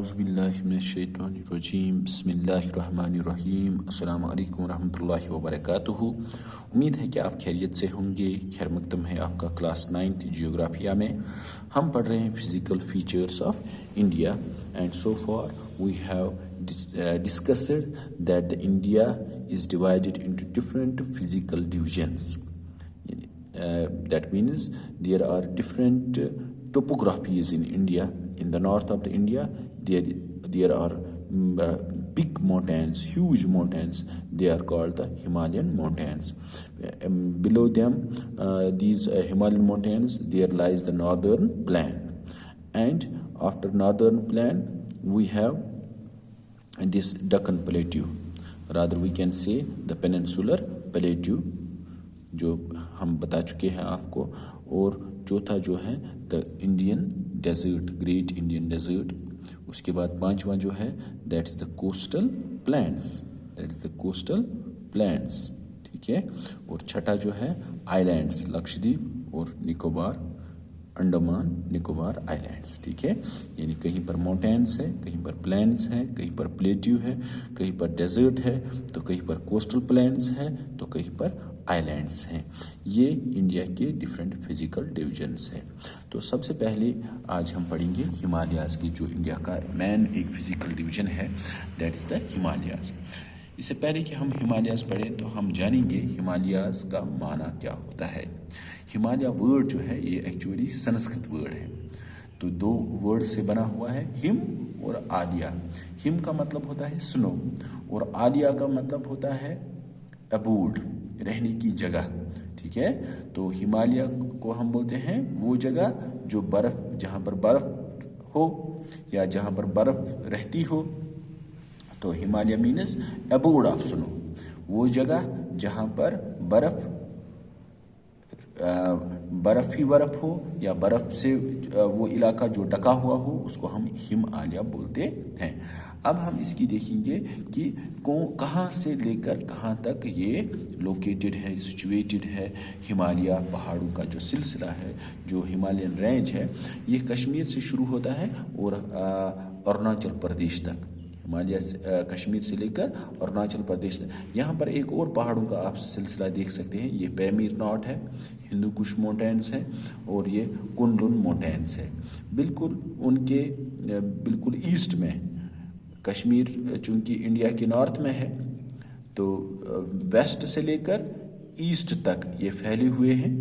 اعوذ باللہ من الشیطان الرجیم بسم اللہ الرحمن الرحیم السلام علیکم ورحمۃ اللہ وبرکاتہ۔ امید ہے کہ آپ خیریت سے ہوں گے۔ خیر مقدم ہے آپ کا کلاس 9 جیوگرافیہ میں۔ ہم پڑھ رہے ہیں physical features of India and so for we have discussed that the India is divided into different physical divisions. That means there are different topographies in India. In the north of the India, there are big mountains, huge mountains. They are called the Himalayan mountains. Below them, these Himalayan mountains, there lies the northern plain. And after northern plain, we have this Deccan Plateau, rather we can say the Peninsular Plateau, جو ہم بتا چکے ہیں آپ کو. اور چوتھا جو ہے the Indian Desert, Great Indian Desert. اس کے بعد پانچواں جو ہے that's the Coastal Plains, ٹھیک ہے. اور چھٹا جو ہے آئیلینڈس، لکشدیپ اور نکوبار، انڈمان نکوبار آئیلینڈس، ٹھیک ہے. یعنی کہیں پر ماؤنٹینس ہے، کہیں پر پلینس ہیں، کہیں پر پلیٹیو ہے، کہیں پر ڈیزرٹ ہے، تو کہیں پر کوسٹل پلینس ہے، تو کہیں پر آئیلینڈس ہیں. یہ انڈیا کے ڈیفرنٹ فزیکل ڈویژنس ہیں. تو سب سے پہلے آج ہم پڑھیں گے ہمالیاز کی، جو انڈیا کا مین ایک فزیکل ڈویژن ہے، دیٹ از دا ہمالیاز. اس سے پہلے کہ ہم ہمالیاز پڑھیں تو ہم جانیں گے ہمالیاز کا معنی کیا ہوتا ہے. ہمالیہ ورڈ جو ہے یہ ایکچولی سنسکرت ورڈ ہے. تو دو ورڈ سے بنا ہوا ہے، ہم اور آلیہ. ہم کا مطلب ہوتا ہے سنو، اور آلیہ کا مطلب ہوتا ہے ابوڈ، رہنے کی جگہ، ٹھیک ہے. تو ہمالیہ کو ہم بولتے ہیں وہ جگہ جو برف، جہاں پر برف ہو یا جہاں پر برف رہتی ہو. تو ہمالیہ مینس ابوڈ آف سنو، وہ جگہ جہاں پر برف ہی برف ہو یا برف سے وہ علاقہ جو ڈھکا ہوا ہو، اس کو ہم ہمالیہ بولتے ہیں. اب ہم اس کی دیکھیں گے کہ کہاں سے لے کر کہاں تک یہ لوکیٹڈ ہے، سچویٹڈ ہے. ہمالیہ پہاڑوں کا جو سلسلہ ہے، جو ہمالین رینج ہے، یہ کشمیر سے شروع ہوتا ہے اور اروناچل پردیش تک. ہمالیہ کشمیر سے لے کر اروناچل پردیش تک. یہاں پر ایک اور پہاڑوں کا آپ سلسلہ دیکھ سکتے ہیں. یہ پیمیر ناٹ ہے، ہندو کش ماؤنٹینس ہیں، اور یہ کنلن ماؤنٹینس ہے. بالکل ان کے بالکل ایسٹ میں کشمیر، چونکہ انڈیا کے نارتھ میں ہے، تو ویسٹ سے لے کر ایسٹ تک یہ پھیلے ہوئے ہیں.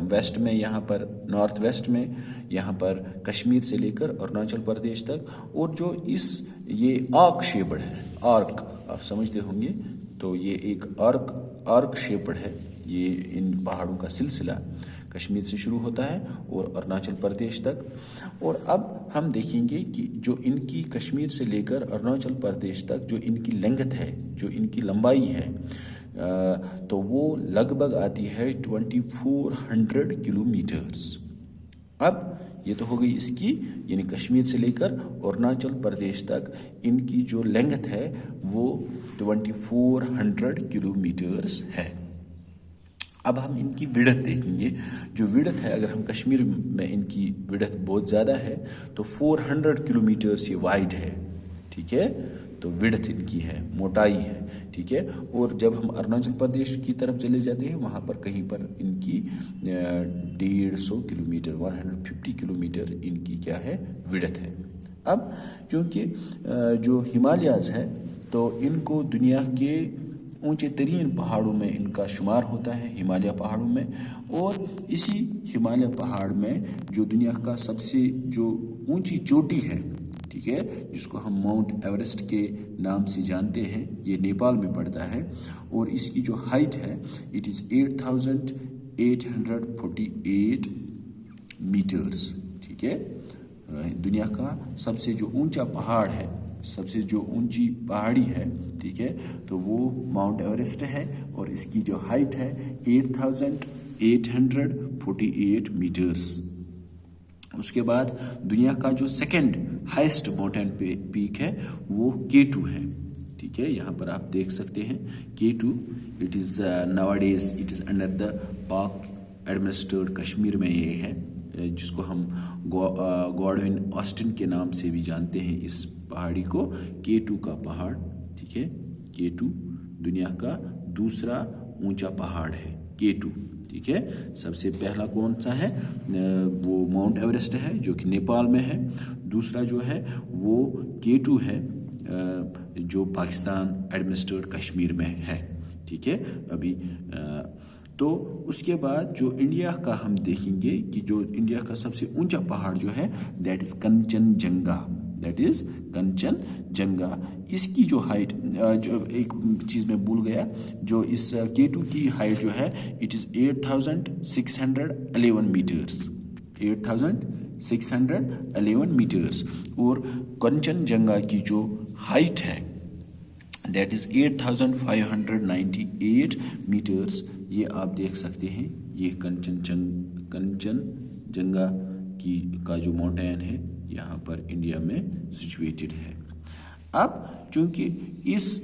ویسٹ میں یہاں پر، نارتھ ویسٹ میں یہاں پر کشمیر سے لے کر اروناچل پردیش تک. اور جو یہ آرک شیپڈ ہے، آرک آپ سمجھتے ہوں گے، تو یہ ایک آرک شیپڈ ہے. یہ ان پہاڑوں کا سلسلہ کشمیر سے شروع ہوتا ہے اور اروناچل پردیش تک. اور اب ہم دیکھیں گے کہ جو ان کی کشمیر سے لے کر اروناچل پردیش تک جو ان کی لینگتھ ہے، جو ان کی لمبائی ہے، تو وہ لگ بھگ آتی ہے 2400 کلومیٹرز. اب یہ تو ہو گئی اس کی، یعنی کشمیر سے لے کر اروناچل پردیش تک ان کی جو لینگتھ ہے وہ 2400 کلومیٹرز ہے. اب ہم ان کی وڈتھ دیکھیں گے. جو وڈتھ ہے، اگر ہم کشمیر میں ان کی وڈتھ بہت زیادہ ہے تو 400 کلومیٹرز یہ وائڈ ہے، ٹھیک ہے. تو وڈتھ ان کی ہے، موٹائی ہے، ٹھیک ہے. اور جب ہم اروناچل پردیش کی طرف چلے جاتے ہیں، وہاں پر کہیں پر ان کی 150 کلومیٹر، 150 کلومیٹر ان کی کیا ہے، وڈتھ ہے. اب چونکہ جو ہمالیاز ہے تو ان کو دنیا کے اونچے ترین پہاڑوں میں ان کا شمار ہوتا ہے، ہمالیہ پہاڑوں میں. اور اسی ہمالیہ پہاڑ میں جو دنیا کا سب سے جو اونچی چوٹی ہے، ٹھیک ہے، جس کو ہم ماؤنٹ ایوریسٹ کے نام سے جانتے ہیں، یہ نیپال میں پڑتا ہے. اور اس کی جو ہائٹ ہے اٹ از 8848 میٹرز، ٹھیک ہے. دنیا کا سب سے جو اونچا پہاڑ ہے، سب سے جو اونچی پہاڑی ہے، ٹھیک ہے، تو وہ ماؤنٹ ایوریسٹ ہے. اور اس کی جو ہائٹ ہے 8848 میٹرز. اس کے بعد دنیا کا جو سیکنڈ ہائیسٹ ماؤنٹین پیک ہے وہ K2 ہے، ٹھیک ہے. یہاں پر آپ دیکھ سکتے ہیں K2. It is nowadays it is under the Pak administered Kashmir میں یہ ہے. जिसको हम गॉडविन ऑस्टिन के नाम से भी जानते हैं इस पहाड़ी को, K2 का पहाड़, ठीक है। K2 दुनिया का दूसरा ऊंचा पहाड़ है, K2, ठीक है। सबसे पहला कौन सा है, वो माउंट एवरेस्ट है जो कि नेपाल में है। दूसरा जो है वो K2 है जो पाकिस्तान एडमिनिस्ट्रेटेड कश्मीर में है, ठीक है। अभी तो उसके बाद जो इंडिया का हम देखेंगे कि जो इंडिया का सबसे ऊंचा पहाड़ जो है that is Kanchenjunga, that is Kanchenjunga. इसकी जो हाइट, जो एक चीज़ मैं भूल गया, जो इस K2 की हाइट जो है इट इज़ 8611 मीटर्स, 8611 मीटर्स। और कंचनजंगा की जो हाइट है दैट इज़ 8598 मीटर्स। ये आप देख सकते हैं, ये कंचनजंगा का जो माउंटेन है यहाँ पर इंडिया में सिचुएटेड है। अब चूँकि इस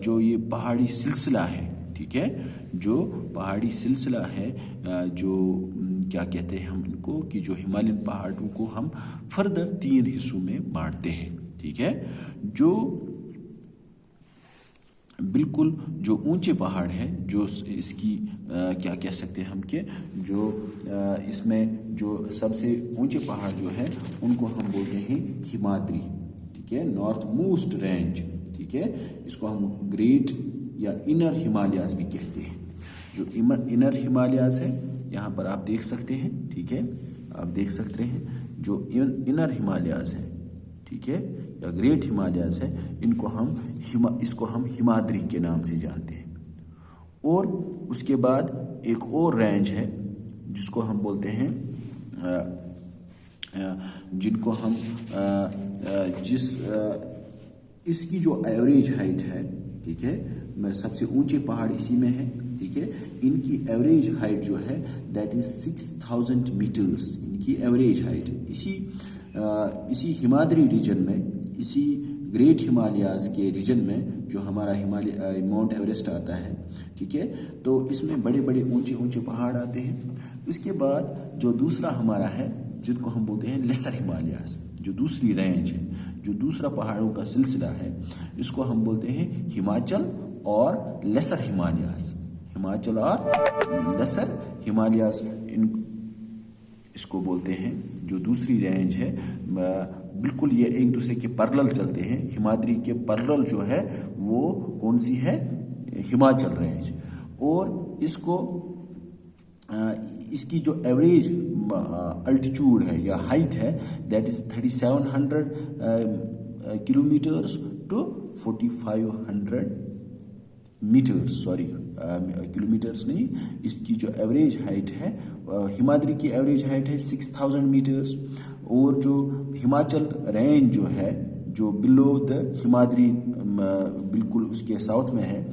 जो ये पहाड़ी सिलसिला है, ठीक है, जो पहाड़ी सिलसिला है, जो क्या कहते हैं हम इनको, कि जो हिमालयन पहाड़ों को हम फर्दर 3 हिस्सों में बांटते हैं, ठीक है। जो बिल्कुल जो ऊंचे पहाड़ है, जो इसकी क्या कह सकते हैं हम कि जो इसमें जो सबसे ऊंचे पहाड़ जो है उनको हम बोलते हैं हिमाद्री, ठीक है, नॉर्थ मोस्ट रेंज, ठीक है। इसको हम ग्रेट या इनर हिमालयाज भी कहते हैं। जो इनर हिमालयाज है यहाँ पर आप देख सकते हैं, ठीक है, आप देख सकते हैं जो इनर हिमालयाज है, ठीक है, या ग्रेट हिमालयाज है, इसको हम हिमाद्री के नाम से जानते हैं। और उसके बाद एक और रेंज है जिसको हम बोलते हैं जिनको हम इसकी जो एवरेज हाइट है, ठीक है, सबसे ऊंचे पहाड़ इसी में है, ठीक है। इनकी एवरेज हाइट जो है दैट इज 6000 मीटर्स, इनकी एवरेज हाइट इसी हिमाद्री रीजन में, इसी ग्रेट हिमालयाज के रीजन में जो हमारा हिमालय माउंट एवरेस्ट आता है, ठीक है। तो इसमें बड़े बड़े ऊंचे ऊंचे पहाड़ आते हैं। उसके बाद जो दूसरा हमारा है जिनको हम बोलते हैं लेसर हिमालयाज, जो दूसरी रेंज है, जो दूसरा पहाड़ों का सिलसिला है, इसको हम बोलते हैं हिमाचल और लेसर हिमालयाज, हिमाचल और लेसर हिमालयाज इसको बोलते हैं। जो दूसरी रेंज है बिल्कुल ये एक दूसरे के पैरेलल चलते हैं। हिमाद्री के पैरेलल जो है वो कौन सी है, हिमाचल रेंज। और इसकी जो एवरेज अल्टीट्यूड है या हाइट है that is 3700 kilometres to 4500 metres, sorry kilometres नहीं, इसकी जो एवरेज हाइट है हिमाद्री की एवरेज हाइट है 6000 मीटर्स। और जो हिमाचल रेंज जो है जो बिलो द हिमाद्री बिल्कुल उसके साउथ में है,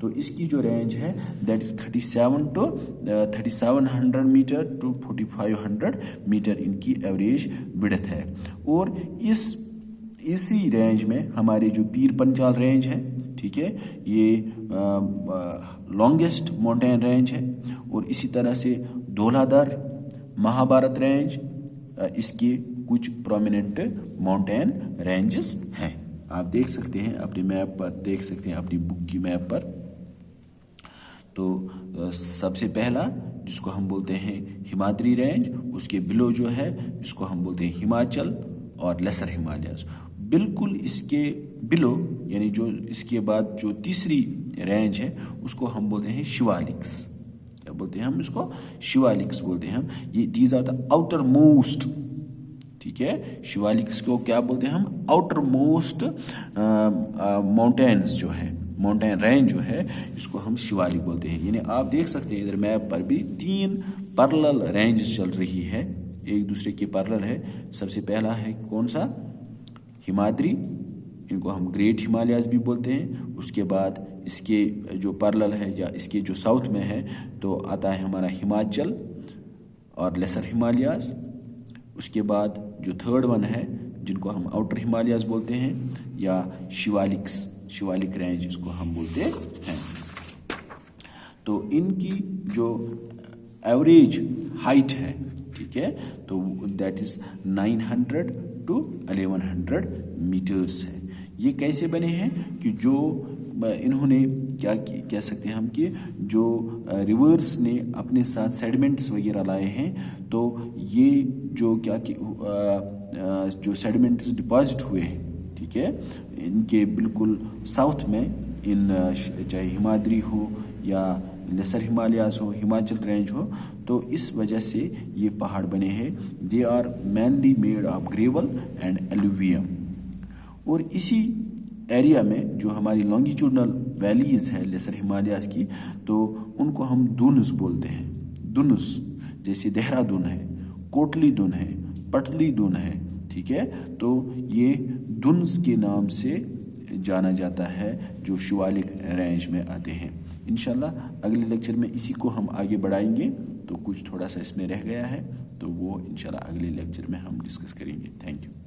तो इसकी जो रेंज है that is 3700 metre to 4500 metre इनकी एवरेज विड्थ है। और इसी रेंज में हमारे जो पीर पंचाल रेंज है, ठीक है, ये लॉन्गेस्ट माउंटेन रेंज है। और इसी तरह से धौलाधर, महाभारत रेंज, इसके कुछ प्रोमिनेंट माउंटेन रेंजेस हैं। आप देख सकते हैं अपने मैप पर, देख सकते हैं अपनी बुक की मैप पर। तो सबसे पहला जिसको हम बोलते हैं हिमाद्री रेंज, उसके बिलो जो है इसको हम बोलते हैं हिमाचल और लेसर हिमालयाज। बिल्कुल इसके बिलो यानी जो इसके बाद जो तीसरी रेंज है उसको हम बोलते हैं शिवालिक्स। क्या बोलते हैं हम इसको? शिवालिक्स बोलते हैं हम। ये these are the outermost, ठीक है, शिवालिक्स को क्या बोलते हैं हम? आउटर मोस्ट माउंटेन्स जो है, माउंटेन रेंज जो है, इसको हम शिवालिक बोलते हैं। यानी आप देख सकते हैं इधर मैप पर भी 3 पैरेलल रेंज चल रही है, एक दूसरे के पैरेलल है। सबसे पहला है कौन सा? हिमाद्री, इनको हम ग्रेट हिमालयाज भी बोलते हैं। उसके बाद इसके जो पैरेलल है या इसके जो साउथ में है तो आता है हमारा हिमाचल और लेसर हिमालयाज। उसके बाद जो थर्ड वन है जिनको हम आउटर हिमालयाज बोलते हैं या शिवालिक रेंज इसको हम बोलते हैं। तो इनकी जो एवरेज हाइट है, ठीक है, तो दैट इज 900 to 1100 मीटर्स है। ये कैसे बने हैं कि जो इन्होंने क्या कह सकते हैं हम कि जो रिवर्स ने अपने साथ सेडिमेंट्स वगैरह लाए हैं, तो ये जो क्या कि जो सेडिमेंट्स डिपॉजिट हुए हैं, ठीक है, इनके बिल्कुल साउथ में, इन चाहे हिमाद्री हो या लेसर हिमालयाज हो, हिमाचल रेंज हो, तो इस वजह से ये पहाड़ बने हैं। They are mainly made of gravel and alluvium. और इसी एरिया में जो हमारी लॉन्गिट्यूडनल वैलीज हैं लेसर हिमालयाज की, तो उनको हम दुन्स बोलते हैं। दुन्स जैसे देहरादून है, कोटली दून है, पटली दून है, ठीक है, तो ये दुन्स के नाम से जाना जाता है जो शिवालिक रेंज में आते हैं। इंशाल्लाह अगले लेक्चर में इसी को हम आगे बढ़ाएंगे। तो कुछ थोड़ा सा इसमें रह गया है, तो वो इंशाल्लाह अगले लेक्चर में हम डिस्कस करेंगे। Thank you.